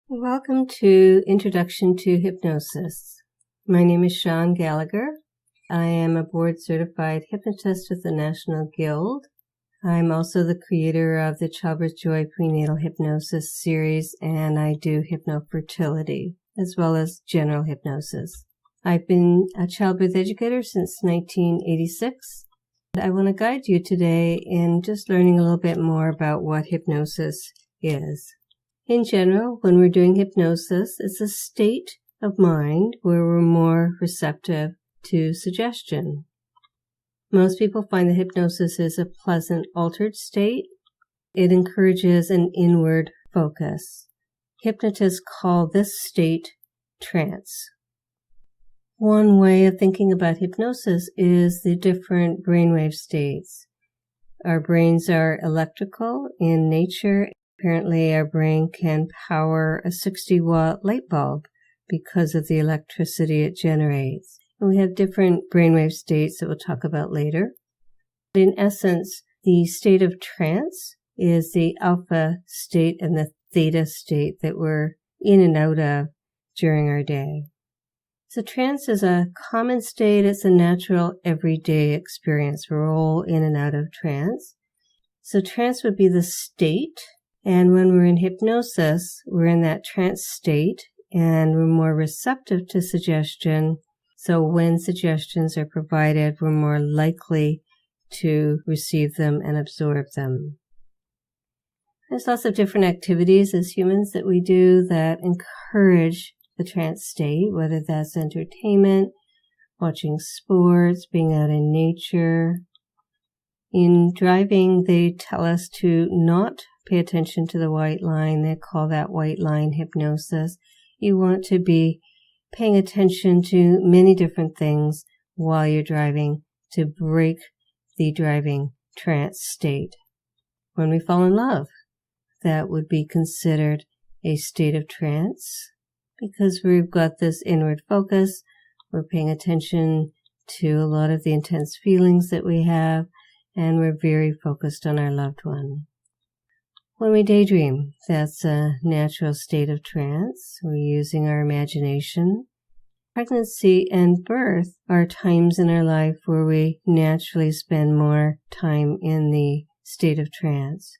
Welcome to Introduction to Hypnosis. My name is Sean Gallagher. I am a board-certified hypnotist with the National Guild. I'm also the creator of the Childbirth Joy Prenatal Hypnosis series, and I do hypnofertility as well as general hypnosis. I've been a childbirth educator since 1986. I want to guide you today in just learning a little bit more about what hypnosis is. In general, when we're doing hypnosis, it's a state of mind where we're more receptive to suggestion. Most people find that hypnosis is a pleasant, altered state. It encourages an inward focus. Hypnotists call this state trance. One way of thinking about hypnosis is the different brainwave states. Our brains are electrical in nature. Apparently, our brain can power a 60-watt light bulb because of the electricity it generates. And we have different brainwave states that we'll talk about later. In essence, the state of trance is the alpha state and the theta state that we're in and out of during our day. So trance is a common state. It's a natural, everyday experience. We're all in and out of trance. So trance would be the state. And when we're in hypnosis, we're in that trance state and we're more receptive to suggestion. So when suggestions are provided, we're more likely to receive them and absorb them. There's lots of different activities as humans that we do that encourage the trance state, whether that's entertainment, watching sports, being out in nature. In driving, they tell us to not pay attention to the white line. They call that white line hypnosis. You want to be paying attention to many different things while you're driving to break the driving trance state. When we fall in love, that would be considered a state of trance because we've got this inward focus. We're paying attention to a lot of the intense feelings that we have, and we're very focused on our loved one. When we daydream, that's a natural state of trance. We're using our imagination. Pregnancy and birth are times in our life where we naturally spend more time in the state of trance.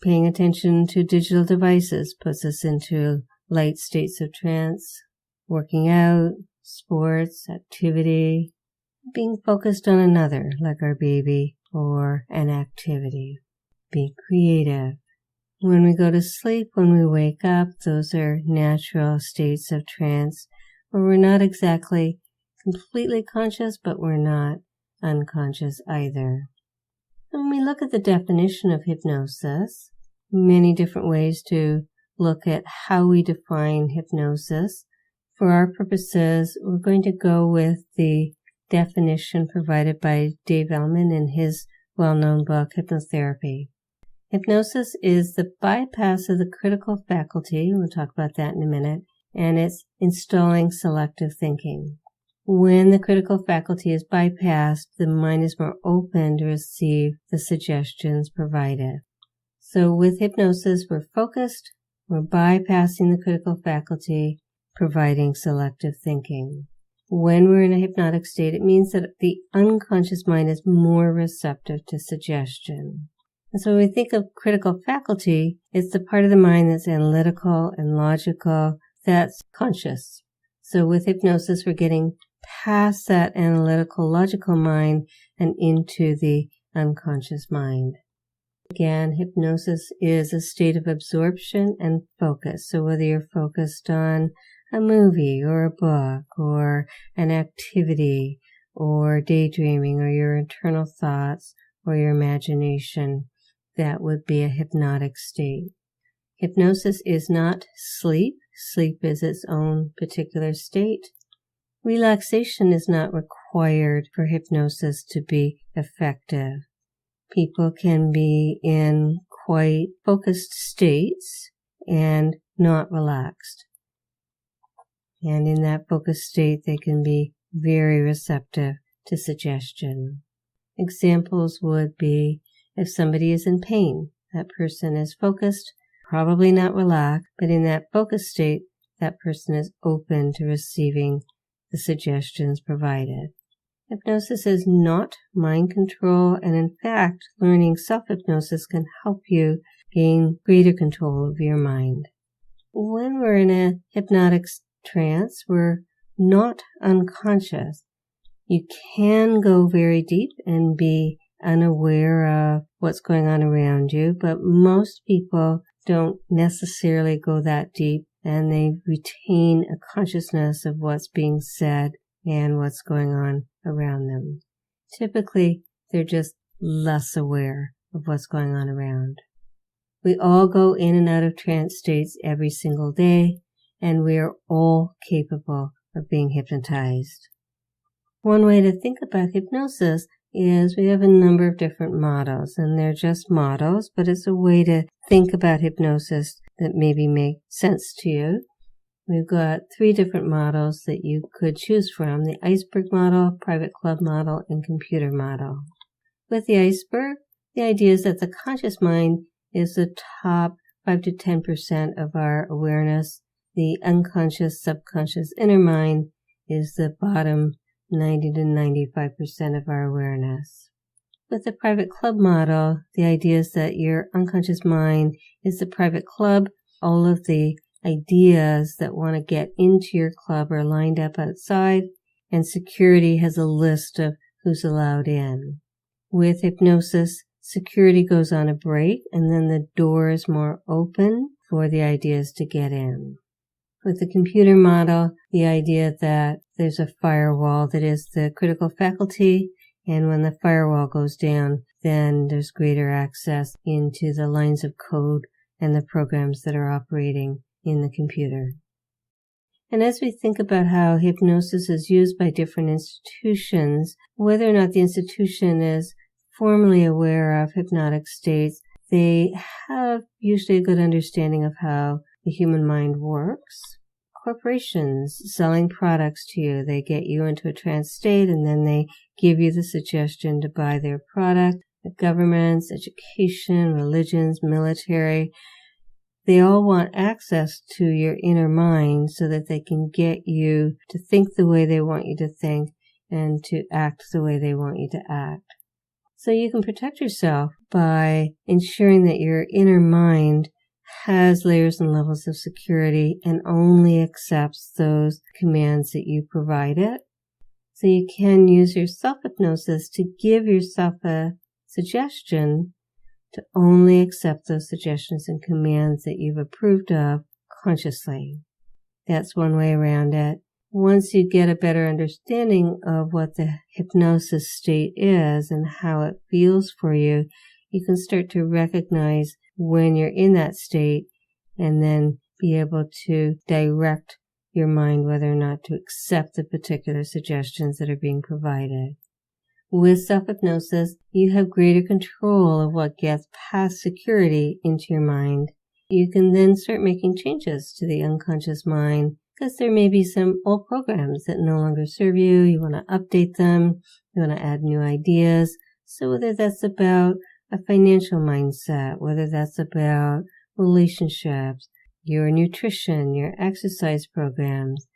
Paying attention to digital devices puts us into light states of trance. Working out, sports, activity, being focused on another, like our baby, or an activity. Be creative. When we go to sleep, when we wake up, those are natural states of trance where we're not exactly completely conscious, but we're not unconscious either. When we look at the definition of hypnosis, many different ways to look at how we define hypnosis. For our purposes, we're going to go with the definition provided by Dave Ellman in his well-known book, Hypnotherapy. Hypnosis is the bypass of the critical faculty, we'll talk about that in a minute, and it's installing selective thinking. When the critical faculty is bypassed, the mind is more open to receive the suggestions provided. So with hypnosis, we're focused, we're bypassing the critical faculty, providing selective thinking. When we're in a hypnotic state, it means that the unconscious mind is more receptive to suggestion. And so when we think of critical faculty, it's the part of the mind that's analytical and logical, that's conscious. So with hypnosis, we're getting past that analytical, logical mind and into the unconscious mind. Again, hypnosis is a state of absorption and focus. So whether you're focused on a movie or a book or an activity or daydreaming or your internal thoughts or your imagination, that would be a hypnotic state. Hypnosis is not sleep. Sleep is its own particular state. Relaxation is not required for hypnosis to be effective. People can be in quite focused states and not relaxed. And in that focused state, they can be very receptive to suggestion. Examples would be if somebody is in pain, that person is focused probably not relaxed, but in that focused state, that person is open to receiving the suggestions provided. Hypnosis is not mind control, and in fact, learning self-hypnosis can help you gain greater control of your mind. When we're in a hypnotic trance, we're not unconscious. You can go very deep and be unaware of what's going on around you, but most people don't necessarily go that deep, and they retain a consciousness of what's being said and what's going on around them. Typically, they're just less aware of what's going on around. We all go in and out of trance states every single day, and we are all capable of being hypnotized. One way to think about hypnosis is we have a number of different models, and they're just models, but it's a way to think about hypnosis that maybe make sense to you. We've got 3 different models that you could choose from: the iceberg model, private club model, and computer model. With the iceberg, the idea is that the conscious mind is the top 5 to 10% of our awareness. The unconscious, subconscious, inner mind is the bottom 90 to 95% of our awareness. With the private club model, the idea is that your unconscious mind is the private club. All of the ideas that want to get into your club are lined up outside, and security has a list of who's allowed in. With hypnosis, security goes on a break, and then the door is more open for the ideas to get in. With the computer model, the idea that there's a firewall that is the critical faculty, and when the firewall goes down, then there's greater access into the lines of code and the programs that are operating in the computer. And as we think about how hypnosis is used by different institutions, whether or not the institution is formally aware of hypnotic states, they have usually a good understanding of how the human mind works. Corporations selling products to you, they get you into a trance state and then they give you the suggestion to buy their product. The governments, education, religions, military, they all want access to your inner mind so that they can get you to think the way they want you to think and to act the way they want you to act. So you can protect yourself by ensuring that your inner mind has layers and levels of security and only accepts those commands that you provide it. So you can use your self-hypnosis to give yourself a suggestion to only accept those suggestions and commands that you've approved of consciously. That's one way around it. Once you get a better understanding of what the hypnosis state is and how it feels for you, you can start to recognize when you're in that state and then be able to direct your mind whether or not to accept the particular suggestions that are being provided. With self-hypnosis, you have greater control of what gets past security into your mind. You can then start making changes to the unconscious mind because there may be some old programs that no longer serve you. You want to update them. You want to add new ideas. So whether that's about a financial mindset, whether that's about relationships, your nutrition, your exercise programs.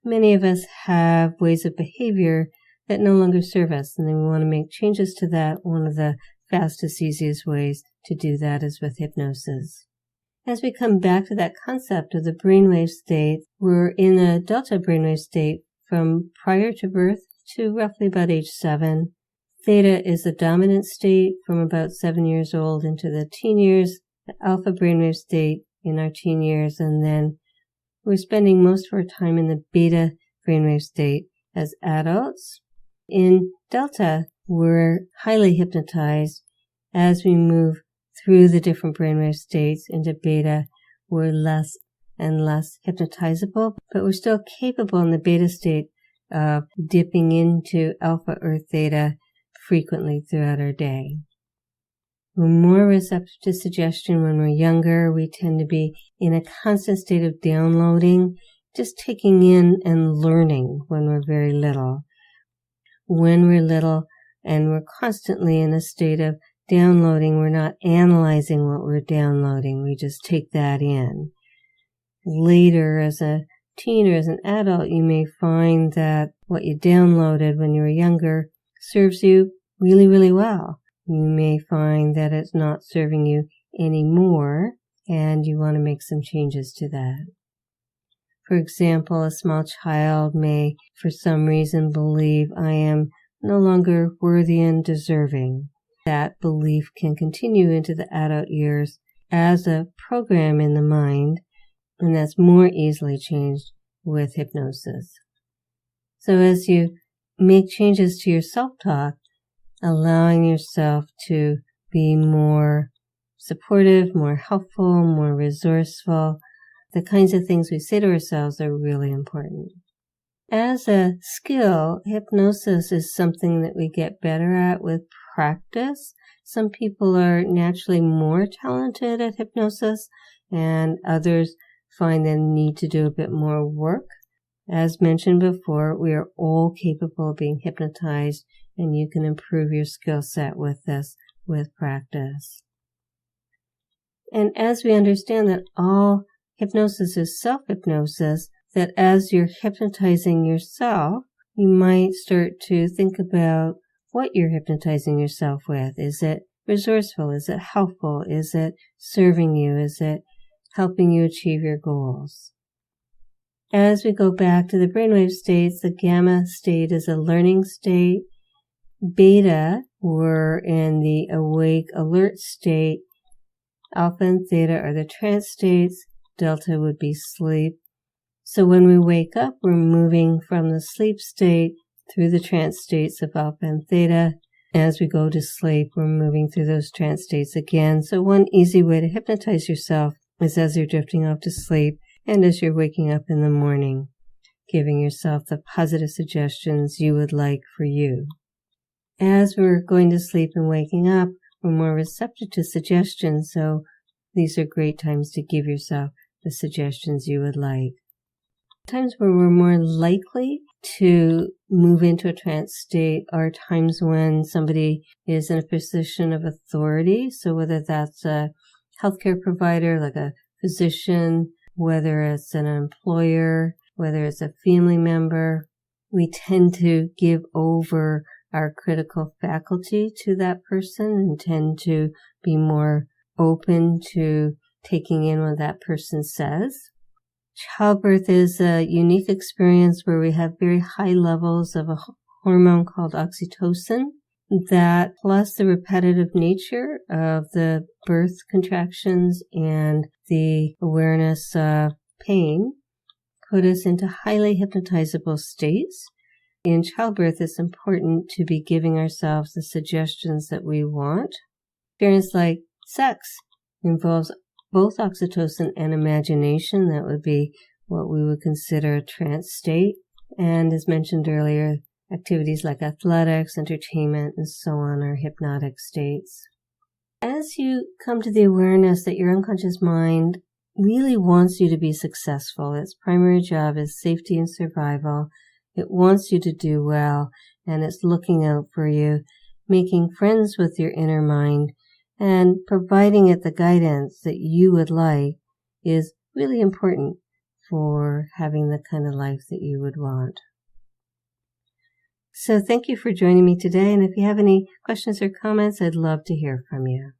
Many of us have ways of behavior that no longer serve us, and then we want to make changes to that. One of the fastest, easiest ways to do that is with hypnosis. As we come back to that concept of the brainwave state, we're in a delta brainwave state from prior to birth to roughly about age 7. Theta is the dominant state from about 7 years old into the teen years, the alpha brainwave state in our teen years, and then we're spending most of our time in the beta brainwave state as adults. In delta, we're highly hypnotized. As we move through the different brainwave states into beta, we're less and less hypnotizable, but we're still capable in the beta state of dipping into alpha or theta frequently throughout our day. We're more receptive to suggestion when we're younger. We tend to be in a constant state of downloading, just taking in and learning when we're very little. When we're little and we're constantly in a state of downloading, we're not analyzing what we're downloading. We just take that in. Later, as a teen or as an adult, you may find that what you downloaded when you were younger serves you really, really well. You may find that it's not serving you anymore, and you want to make some changes to that. For example, a small child may, for some reason, believe I am no longer worthy and deserving. That belief can continue into the adult years as a program in the mind, and that's more easily changed with hypnosis. So as you make changes to your self-talk, allowing yourself to be more supportive, more helpful, more resourceful, the kinds of things we say to ourselves are really important. As a skill, hypnosis is something that we get better at with practice. Some people are naturally more talented at hypnosis, and others find they need to do a bit more work. As mentioned before, we are all capable of being hypnotized, and you can improve your skill set with this with practice. And as we understand that all hypnosis is self-hypnosis, that as you're hypnotizing yourself, you might start to think about what you're hypnotizing yourself with. Is it resourceful? Is it helpful? Is it serving you? Is it helping you achieve your goals? As we go back to the brainwave states, the gamma state is a learning state. Beta, we're in the awake, alert state. Alpha and theta are the trance states. Delta would be sleep. So when we wake up, we're moving from the sleep state through the trance states of alpha and theta. As we go to sleep, we're moving through those trance states again. So one easy way to hypnotize yourself is as you're drifting off to sleep and as you're waking up in the morning, giving yourself the positive suggestions you would like for you. As we're going to sleep and waking up, we're more receptive to suggestions, so these are great times to give yourself the suggestions you would like. Times where we're more likely to move into a trance state are times when somebody is in a position of authority. So whether that's a healthcare provider, like a physician, whether it's an employer, whether it's a family member, we tend to give over our critical faculty to that person and tend to be more open to taking in what that person says. Childbirth is a unique experience where we have very high levels of a hormone called oxytocin. That, plus the repetitive nature of the birth contractions and the awareness of pain, put us into highly hypnotizable states. In childbirth, it's important to be giving ourselves the suggestions that we want. Experience like sex involves both oxytocin and imagination. That would be what we would consider a trance state. And as mentioned earlier, activities like athletics, entertainment, and so on are hypnotic states. As you come to the awareness that your unconscious mind really wants you to be successful, its primary job is safety and survival. It wants you to do well, and it's looking out for you, making friends with your inner mind, and providing it the guidance that you would like is really important for having the kind of life that you would want. So thank you for joining me today, and if you have any questions or comments, I'd love to hear from you.